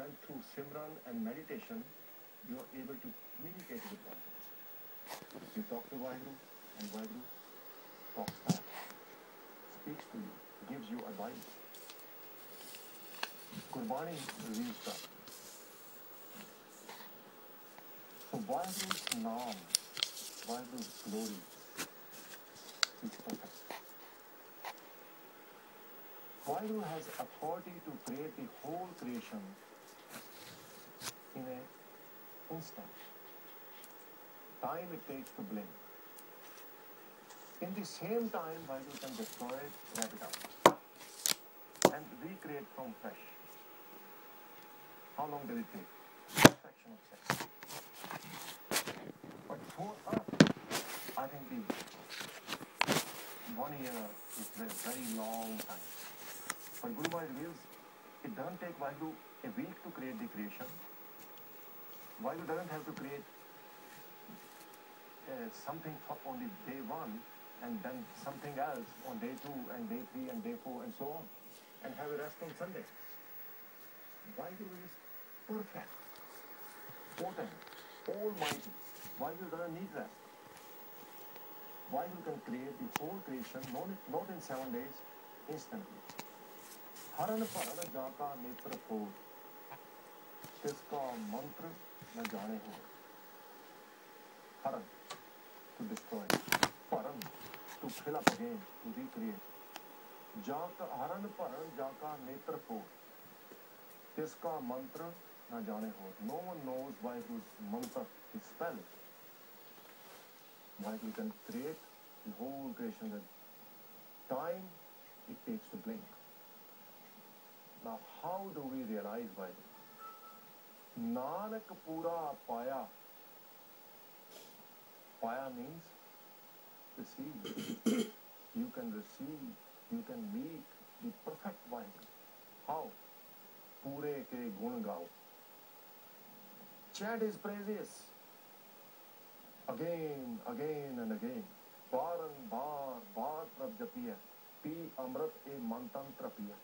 and through Simran and meditation, you are able to communicate with Vaheguru. You talk to Vaheguru, and Vaheguru talks back, speaks to you, gives you advice. Gurbani reads that. So Vaheguru's naam, Vaheguru's glory is perfect. Vaheguru has authority to create the whole creation in an instant. Time it takes to blink. In the same time, Vaheguru can destroy it, wrap it up, and recreate from fresh. How long does it take? A fraction of a second. But for us, I think the 1 year is a very long time. But Guru Maharaj reveals, it doesn't take Vaheguru a week to create the creation. Vaheguru doesn't have to create something on the day 1 and then something else on day 2 and day 3 and day 4 and so on, and have a rest on Sunday. Vaheguru is perfect, potent, almighty. Vaheguru doesn't need rest. Vaheguru can create the whole creation, not in 7 days, instantly. Haran paran jaka netra ko, jiska mantra na jane ho. Haran, to destroy. Paran, to fill up again, to recreate. Jaka haran paran jaka netra ko, jiska mantra na jane ho. No one knows Vaheguru's mantra, his spell. Vaheguru can create the whole creation at time it takes to blink. Now, how do we realize Vaheguru? Nanak pura paya. Paya means receive. You can receive, you can meet the perfect Vaheguru. How? Pure ke gun gao. Chant his praises. Again and again. Baran bar prab japiya. Pi amrit e mantantra piya.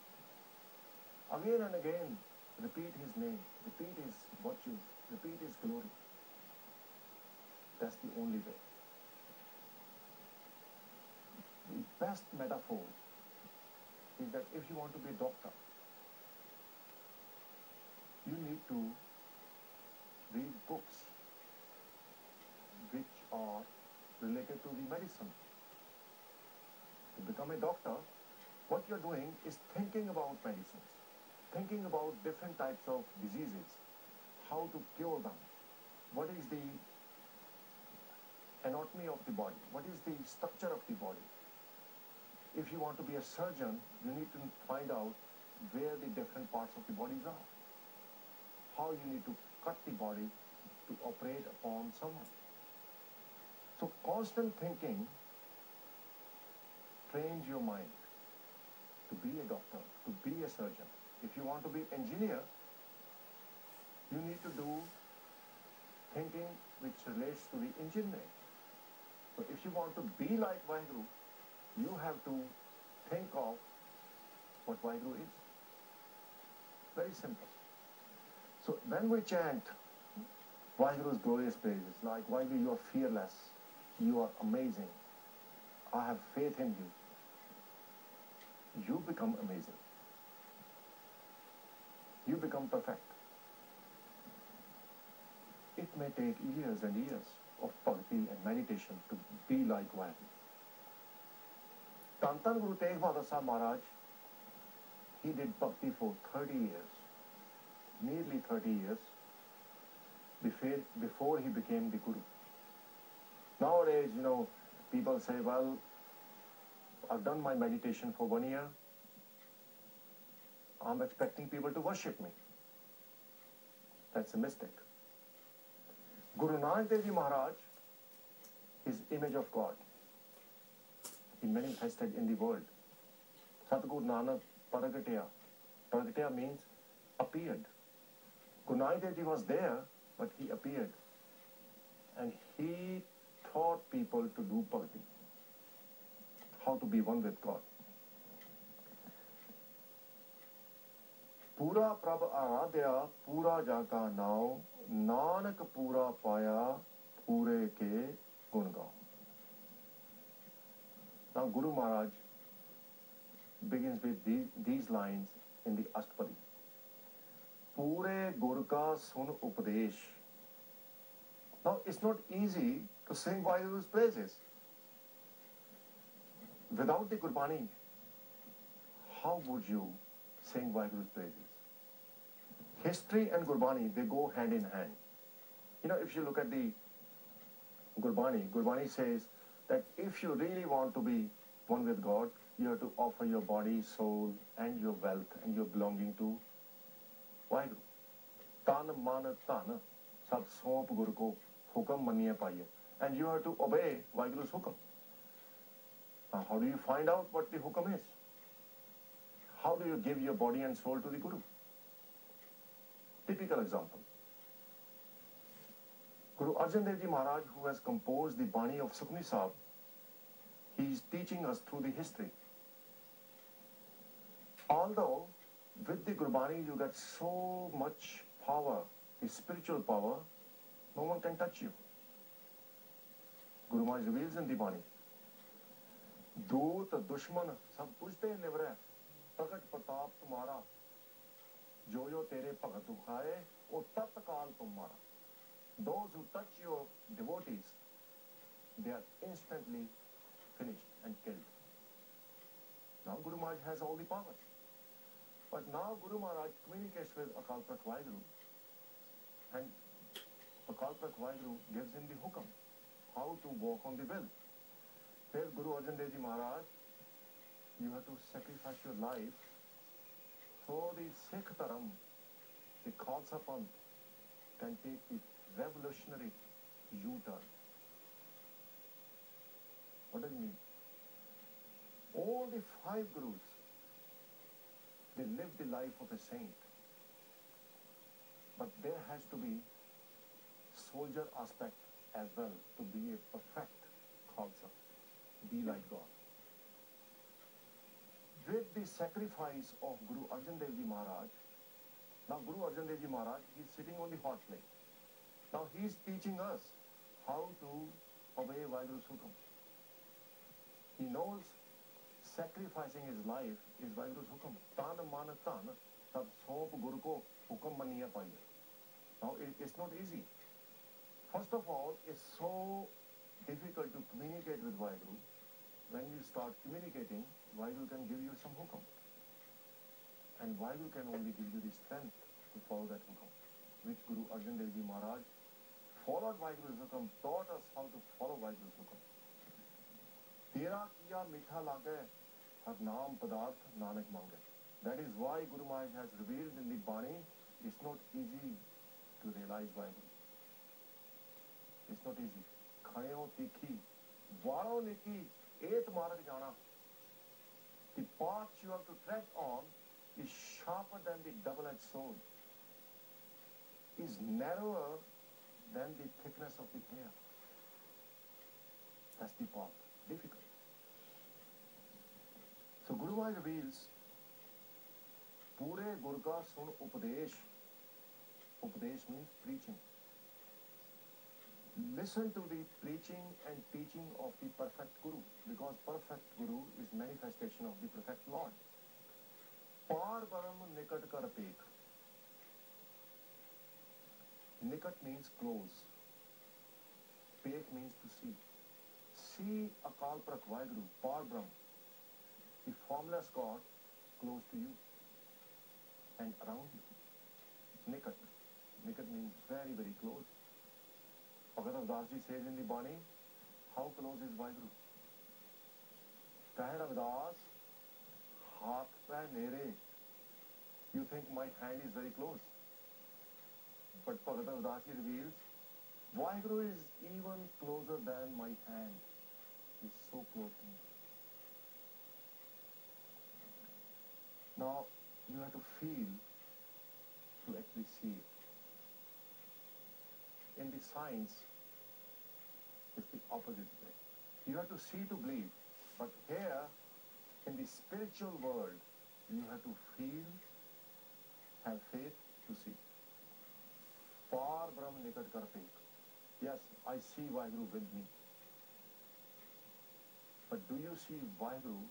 Again and again, repeat his name, repeat his virtues, repeat his glory. That's the only way. The best metaphor is that if you want to be a doctor, you need to read books which are related to the medicine. To become a doctor, what you're doing is thinking about medicines, thinking about different types of diseases, how to cure them, what is the anatomy of the body, what is the structure of the body. If you want to be a surgeon, you need to find out where the different parts of the bodies are, how you need to cut the body to operate upon someone. So constant thinking trains your mind to be a doctor, to be a surgeon. If you want to be an engineer, you need to do thinking which relates to the engineering. So if you want to be like Vaheguru, you have to think of what Vaheguru is. Very simple. So when we chant Vaheguru's glorious praises, like Vaheguru, you are fearless, you are amazing, I have faith in you, you become amazing. You become perfect. It may take years and years of bhakti and meditation to be like Vaheguru. Tantan Guru Tegh Bahadur Sahib Maharaj, he did bhakti for 30 years, nearly 30 years, before he became the Guru. Nowadays, people say, well, I've done my meditation for 1 year, I'm expecting people to worship me. That's a mistake. Guru Nanak Dev Ji Maharaj is image of God. He manifested in the world. Satguru Nanak Paragateya. Paragateya means appeared. Guru Nanak Dev Ji was there, but he appeared. And he taught people to do bhakti. How to be one with God. पूरा प्रभ आराध्या पूरा जाका नाव नानक पूरा पाया पूरे के गुण गाओ. Now Guru Maharaj begins with these lines in the Ashtapadi. Pure Gur ka sun upadesh. Now it's not easy to sing Vaheguru's praises. Without the Gurbani, how would you sing Vaheguru's praises? History and Gurbani, they go hand in hand. You know, if you look at the Gurbani says that if you really want to be one with God, you have to offer your body, soul, and your wealth and your belonging to Vaheguru. Tan man tan, sab sop gur ko hukam maniya paiye. And you have to obey Vaheguru's hukam. Now, how do you find out what the hukam is? How do you give your body and soul to the Guru? Typical example. Guru Arjan Dev Ji Maharaj, who has composed the Bani of Sukhmani Sahib, he is teaching us through the history. Although with the Gurbani you get so much power, the spiritual power, no one can touch you. Guru Maharaj reveals in the Bani, Doot Dushman sab pujte nivre, Pragat Pratap tumhara, Jo jo tere bhagat dukhaye, o tat kaal tumhara. Those who touch your devotees, they are instantly finished and killed. Now Guru Maharaj has all the powers. But now Guru Maharaj communicates with Akal Prakh Vaheguru, and Akal Prakh Vaheguru gives him the hukam, how to walk on the will. Says Guru Arjan Dev Ji Maharaj, you have to sacrifice your life so the Sikh Dharam, the Khalsa Panth, can take the revolutionary U-turn. What does it mean? All the 5 Gurus, they live the life of a saint. But there has to be soldier aspect as well to be a perfect Khalsa, be like God. With the sacrifice of Guru Arjan Dev Ji Maharaj, now Guru Arjan Dev Ji Maharaj, he is sitting on the hot plate. Now he is teaching us how to obey Vaheguru's hukam. He knows sacrificing his life is Vaheguru's hukam. Tan man tan, sab sop Guru ko hukam maniya paiye. Now it's not easy. First of all, it's so difficult to communicate with Vaheguru. When you start communicating, Vaheguru can give you some hukam. And Vaheguru can only give you the strength to follow that hukam, which Guru Arjan Dev Ji Maharaj followed Vaheguru's hukam, taught us how to follow Vaheguru's hukam. Tera kiya mitha lage, har naam padarth nanak mange. That is why Guru Maharaj has revealed in the Bani, it's not easy to realize Vaheguru. It's not easy. Khayo tikhi, varo niki, et marg jana. The path you have to tread on is sharper than the double-edged sword, is narrower than the thickness of the hair. That's the path. Difficult. So Guru Maharaj reveals, Pure Gur ka sun upadesh. Upadesh means preaching. Listen to the preaching and teaching of the perfect Guru, because perfect Guru is manifestation of the perfect Lord. Par Baram Nikat Kar Pek. Nikat means close. Pek means to see. See Akal Prakh Vaheguru, Par Brahm, the formless God, close to you and around you. Nikat. Nikat means very, very close. Bhagavan Das Ji says in the Bani, how close is Vaheguru? Kahe Ravidas, haath pe mere. You think my hand is very close. But Bhagavan Das Ji reveals, Vaheguru is even closer than my hand. He's so close to me. Now, you have to feel to actually see it. In the science, it's the opposite way. You have to see to believe. But here, in the spiritual world, you have to feel Have faith to see. Par Brahm Nikat Kar Pek. Yes, I see Vaheguru with me. But do you see Vaheguru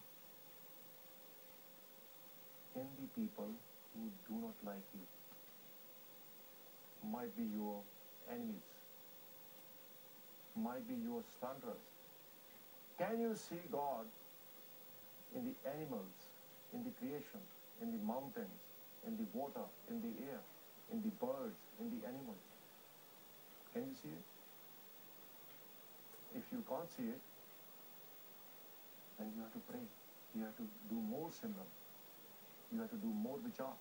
in the people who do not like you? Might be your enemies, might be your slanderers. Can you see God in the animals, in the creation, in the mountains, in the water, in the air, in the birds, in the animals? Can you see it? If you can't see it, then you have to pray. You have to do more simran. You have to do more vichar.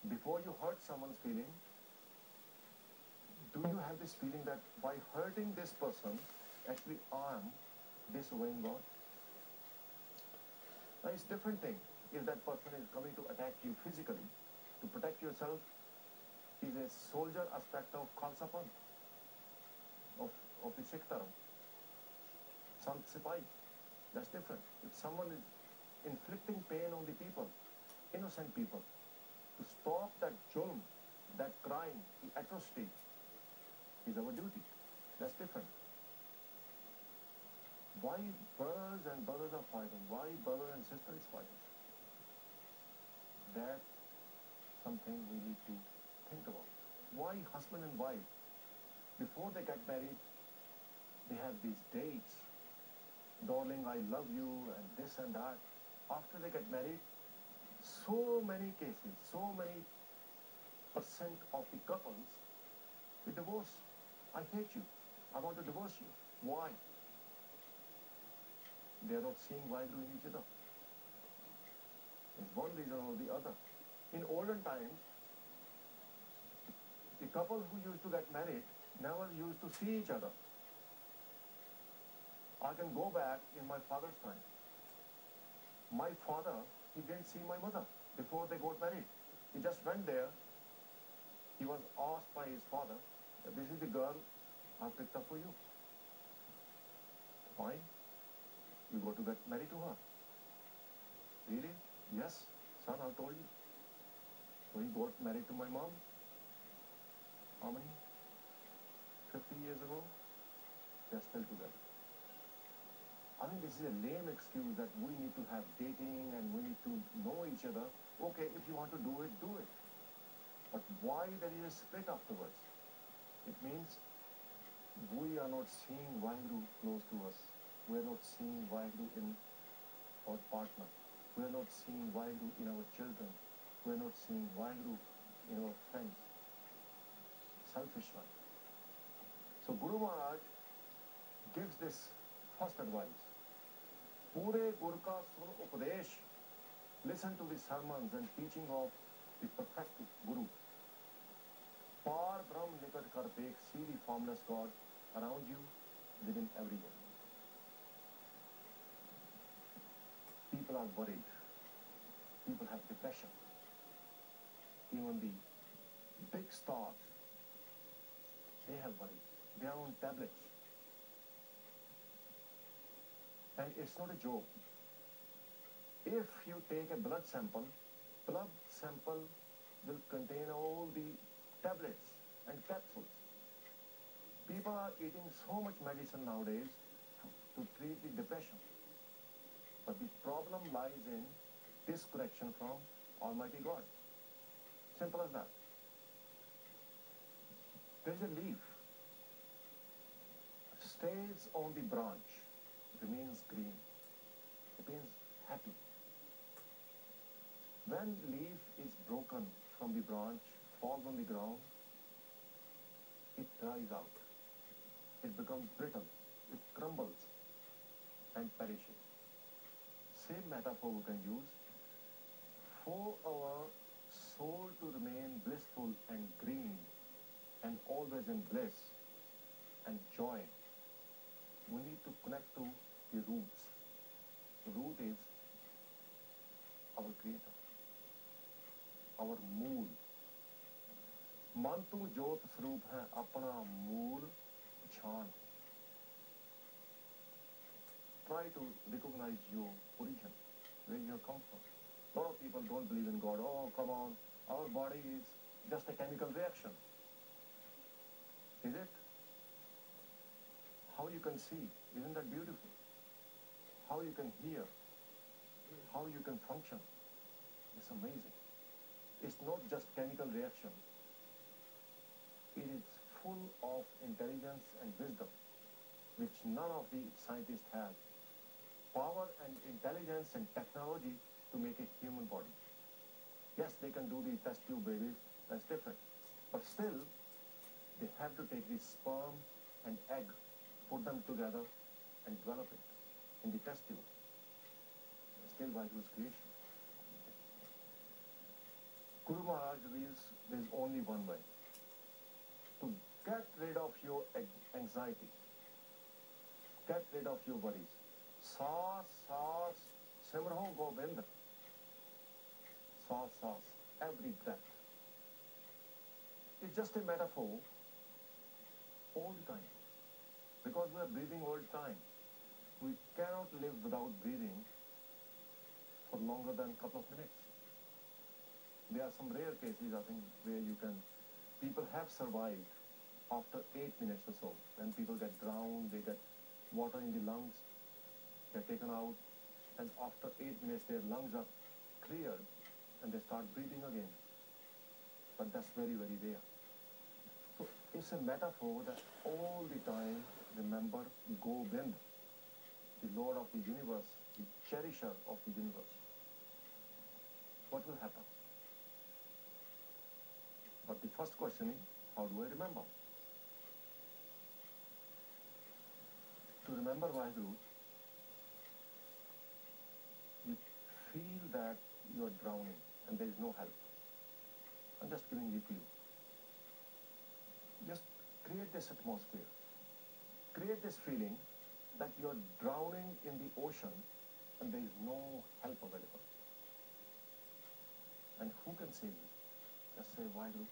Before you hurt someone's feeling, do you have this feeling that by hurting this person, actually I am disobeying God? Now it's a different thing. If that person is coming to attack you physically, to protect yourself, is a soldier aspect of Khalsa Panth, of the Sikh Dharma. Sant Sipai, that's different. If someone is inflicting pain on the people, innocent people, to stop that julm, that crime, the atrocity, is our duty. That's different. Why brothers and brothers are fighting? Why brother and sister is fighting? That's something we need to think about. Why husband and wife, before they get married, they have these dates. Darling, I love you, and this and that. After they get married, so many cases, so many percent of the couples, they divorce. I hate you. I want to divorce you. Why? They are not seeing Vaheguru in each other. It's one reason or the other. In olden times, the couple who used to get married never used to see each other. I can go back in my father's time. My father, he didn't see my mother before they got married. He just went there. He was asked by his father, this is the girl I picked up for you. Fine. You got to get married to her. Really? Yes, son, I told you. So he got married to my mom. How many? 50 years ago? They're still together. I mean, this is a lame excuse that we need to have dating and we need to know each other. Okay, if you want to do it, do it. But why there is a split afterwards? It means we are not seeing Vaheguru close to us. We are not seeing Vaheguru in our partner. We are not seeing Vaheguru in our children. We are not seeing Vaheguru in our friends. Selfish one. So Guru Maharaj gives this first advice. Pure Gur ka sun upadesh. Listen to the sermons and teaching of the perfect Guru. Par Brahm Nikat Kar Pek. See the formless God around you, within everyone. People are worried. People have depression. Even the big stars, they have worries. They are on tablets. And it's not a joke. If you take a blood sample will contain all the tablets and capsules. People are eating so much medicine nowadays to treat the depression. But the problem lies in disconnection from Almighty God. Simple as that. There is a leaf. Stays on the branch, remains green, remains happy. When leaf is broken from the branch, falls on the ground, it dries out. It becomes brittle. It crumbles and perishes. Same metaphor we can use. For our soul to remain blissful and green and always in bliss and joy, we need to connect to the roots. The root is our Creator, our mool. Mantu Jyot Swarup hai apna mool pechan. Try to recognize your origin, where you have come from. A lot of people don't believe in God. Oh, come on, our body is just a chemical reaction. Is it? How you can see, isn't that beautiful? How you can hear, how you can function, it's amazing. It's not just chemical reaction. It is full of intelligence and wisdom, which none of the scientists have. Power and intelligence and technology to make a human body. Yes, they can do the test tube babies, that's different. But still, they have to take the sperm and egg, put them together and develop it in the test tube. Still by Guru's creation. Guru Maharaj reveals there is only one way to get rid of your anxiety, get rid of your worries. Saas, saas, simrho gobind. Saas, saas, every breath. It's just a metaphor all the time. Because we are breathing all the time. We cannot live without breathing for longer than a couple of minutes. There are some rare cases, I think, where people have survived after 8 minutes or so. When people get drowned, they get water in the lungs, they're taken out, and after 8 minutes their lungs are cleared and they start breathing again. But that's very, very rare. So it's a metaphor that all the time remember Gobind, the Lord of the universe, the cherisher of the universe. What will happen? But the first question is, how do I remember? To remember Vaheguru, you feel that you are drowning and there is no help. I'm just giving you a clue. Just create this atmosphere. Create this feeling that you are drowning in the ocean and there is no help available. And who can save you? Just say, Vaheguru,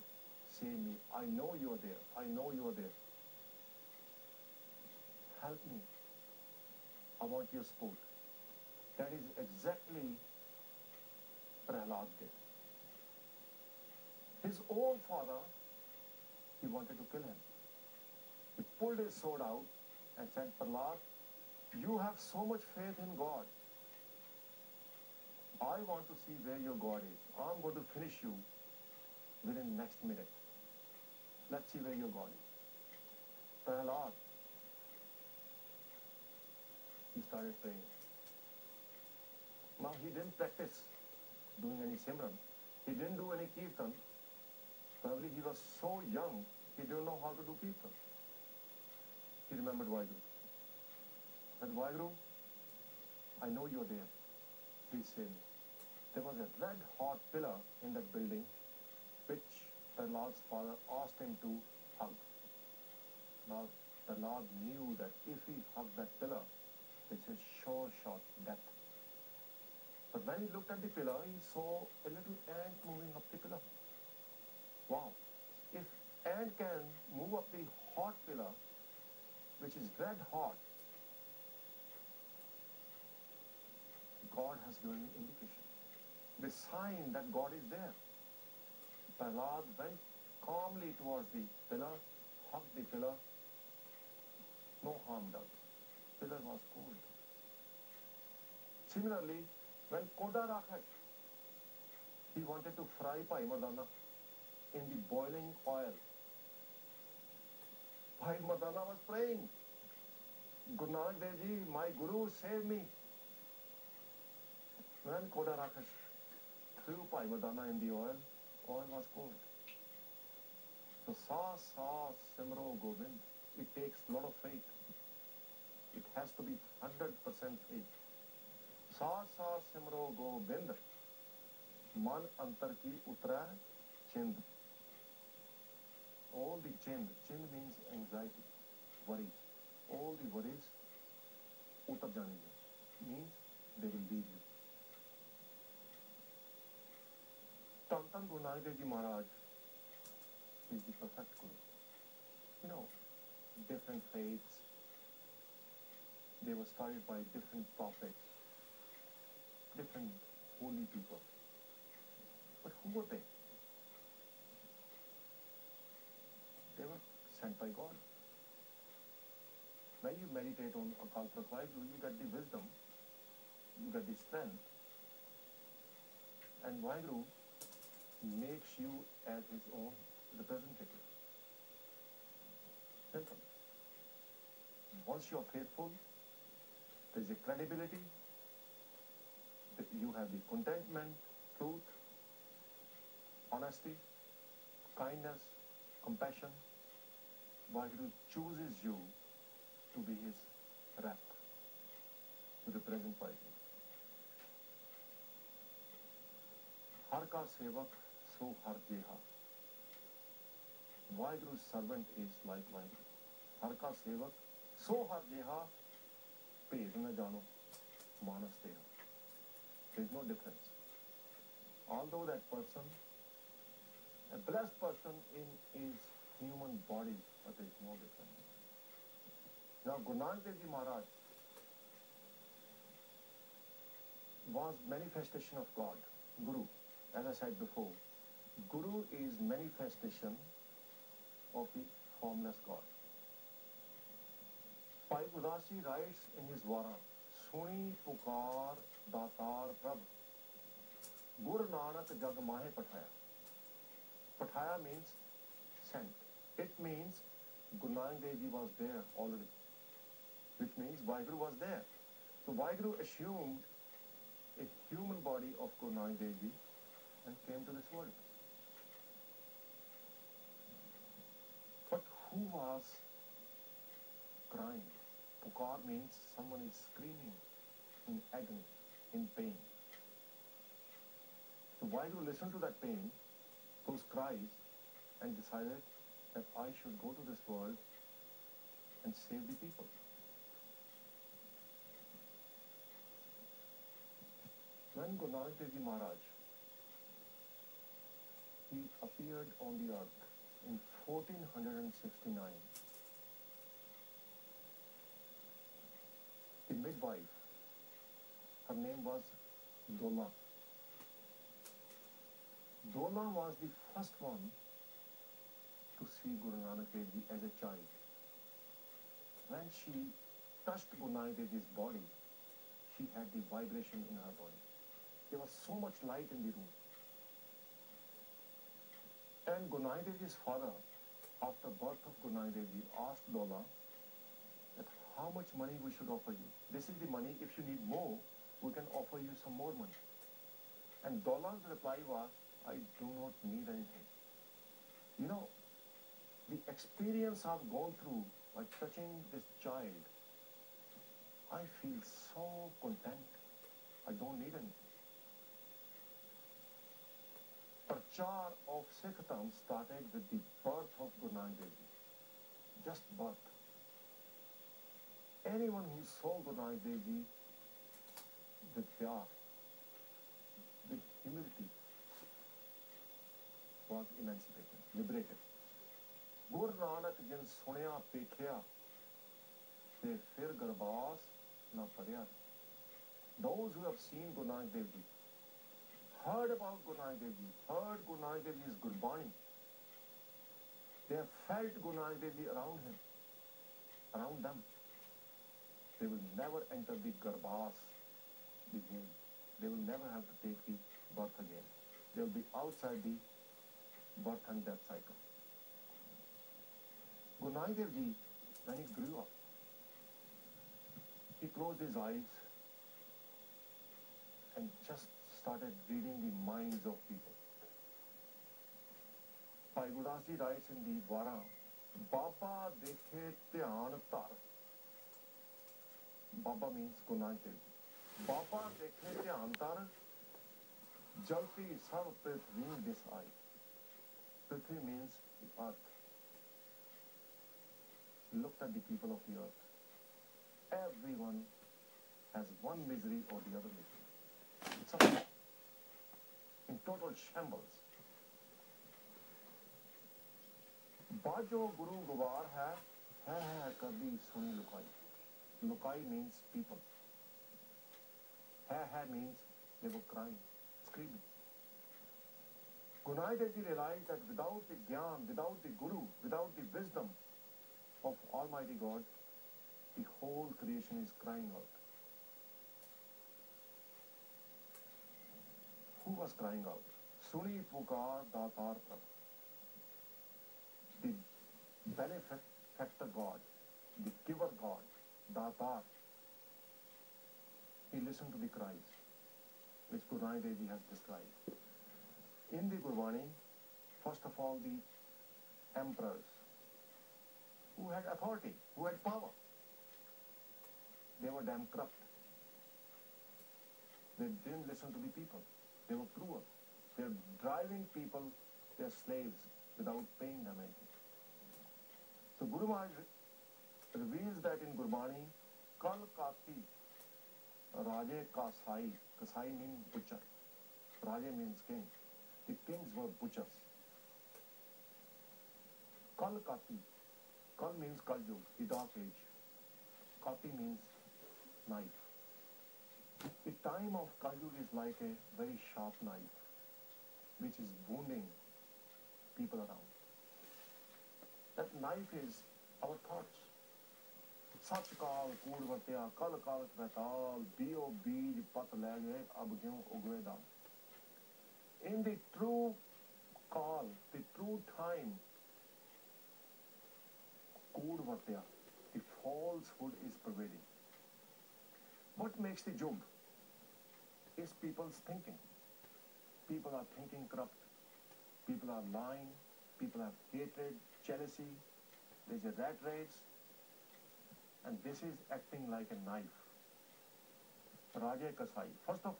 save me. I know you are there. I know you are there. Help me. I want your support. That is exactly Prahlad did. His own father, he wanted to kill him. He pulled his sword out and said, Prahlad, you have so much faith in God. I want to see where your God is. I'm going to finish you within the next minute. Let's see where your God is. Prahlad, he started praying. Now he didn't practice doing any simran. He didn't do any kirtan. Probably he was so young, he didn't know how to do kirtan. He remembered Vaheguru. Said, Vaheguru, I know you're there. Please save me. There was a red hot pillar in that building which Prahlad's father asked him to hug. Now Prahlad knew that if he hugged that pillar, it's a sure shot death. But when he looked at the pillar, he saw a little ant moving up the pillar. Wow. If ant can move up the hot pillar, which is red hot, God has given me indication. The sign that God is there. Prahlad went calmly towards the pillar, hugged the pillar. No harm done. Pillar was cold. Similarly, when Koda Rakhash, he wanted to fry Bhai Mardana in the boiling oil. Bhai Mardana was praying, Guru Nanak Dev Ji, my Guru, save me. When Koda Rakhash threw Bhai Mardana in the oil was cold. So Saas, Saas, Simro, Gobind, it takes a lot of faith. It has to be 100% faith. Saas, Saas, Simro, Gobind, Man Antar Ki Utra Chind. All the chind means anxiety, worries. All the worries utar janenge, means they will leave you. Tantan Guru Nanak Dev Ji Maharaj is the perfect Guru. You know, different faiths, they were started by different prophets, different holy people. But who were they? They were sent by God. When you meditate on Akaltra Vaheguru, you get the wisdom, you get the strength, and Vaheguru makes you as his own representative. Simple. Once you are faithful, there is a credibility, you have the contentment, truth, honesty, kindness, compassion. Vaheguru chooses you to be his rep, to represent Vaheguru. Har ka sevak, so har jeha. Vaheguru's servant is like Vaheguru. Har ka sevak, so har jeha, ped na jano, manas teha. There is no difference. Although that person, a blessed person in his human body, but there is no difference. Now, Guru Nanak Dev Ji Maharaj was manifestation of God, Guru. As I said before, Guru is manifestation of the formless God. Bhai Gurdas Ji writes in his Vara, Suni pukar datar prabh, Gur Nanak jag mahe pathaya. Pathaya means sent. It means Guru Nanak Dev Ji was there already, which means Vaheguru was there. So Vaheguru assumed a human body of Guru Nanak Dev Ji and came to this world. But who was crying? Pukar means someone is screaming in agony, in pain. So Vaheguru listened to that pain, those cries, and decided that I should go to this world and save the people. When Guru Nanak Dev Ji Maharaj, he appeared on the earth in 1469. The midwife, her name was Dola. Dola was the first one to see Guru Nanak Dev Ji as a child. When she touched Guru Nanak Dev Ji's body, she had the vibration in her body. There was so much light in the room. And Guru Nanak Dev Ji's father, after birth of Guru Nanak Dev Ji, asked Dola that how much money we should offer you. This is the money. If you need more, we can offer you some more money. And Dola's reply was, I do not need anything. You know, the experience I've gone through by touching this child, I feel so content. I don't need anything. Prachar of Sikhdom started with the birth of Guru Nanak Dev Ji. Just birth. Anyone who saw Guru Nanak Dev Ji with pyar, with humility, was emancipated, liberated. Guru Nanak jin sunaya pekhya, te fir garbas na padya. Those who have seen Guru Nanak Dev Ji, heard about Guru Nanak Dev Ji, heard Guru Nanak Dev Ji's Gurbani, they have felt Guru Nanak Dev Ji around him, around them. They will never enter the garbas with him. They will never have to take the birth again. They will be outside the birth and death cycle. Guru Nanak Dev Ji, when he grew up, he closed his eyes and just started reading the minds of people. Bhai Gurdas Ji writes in the Vara, Babba dekhe dhyan tar. Babba means Guru Nanak Dev Ji. Babba dekhe dhyan tar, jalti sab prithvi disai. Prithvi means the earth. Looked at the people of the earth. Everyone has one misery or the other misery. Suffering. In total shambles. Bajo Guru Gowar hai kabhi suni lukai. Lukai means people. Hai means they were crying. freely. Guru Nanak Dev Ji realized that without the Gyan, without the Guru, without the wisdom of Almighty God, the whole creation is crying out. Who was crying out? Suni pukar datar prabh. The benefactor God, the giver God, datar. He listened to the cries which Guru Nanak Dev Ji has described. In the Gurbani, first of all, the emperors who had authority, who had power, they were damn corrupt. They didn't listen to the people. They were cruel. They were driving people, their slaves, without paying them anything. So Guru Maharaj reveals that in Gurbani, Kal Kati, Raje Kasai. Kasai means butcher. Raje means king. The kings were butchers. Kal Kati. Kal means Kaljug, the dark age. Kati means knife. The time of Kaljug is like a very sharp knife, which is wounding people around. That knife is our thoughts. Sach kaal kood vartya, kal kaal kvetal, bio beej pat lage, ab gyun ugve dam. In the true call, the true time, kood vartya, the falsehood is pervading. What makes the jug is people's thinking. People are thinking corrupt. People are lying. People have hatred, jealousy. There's a rat race. And this is acting like a knife. Raja Kasai. First of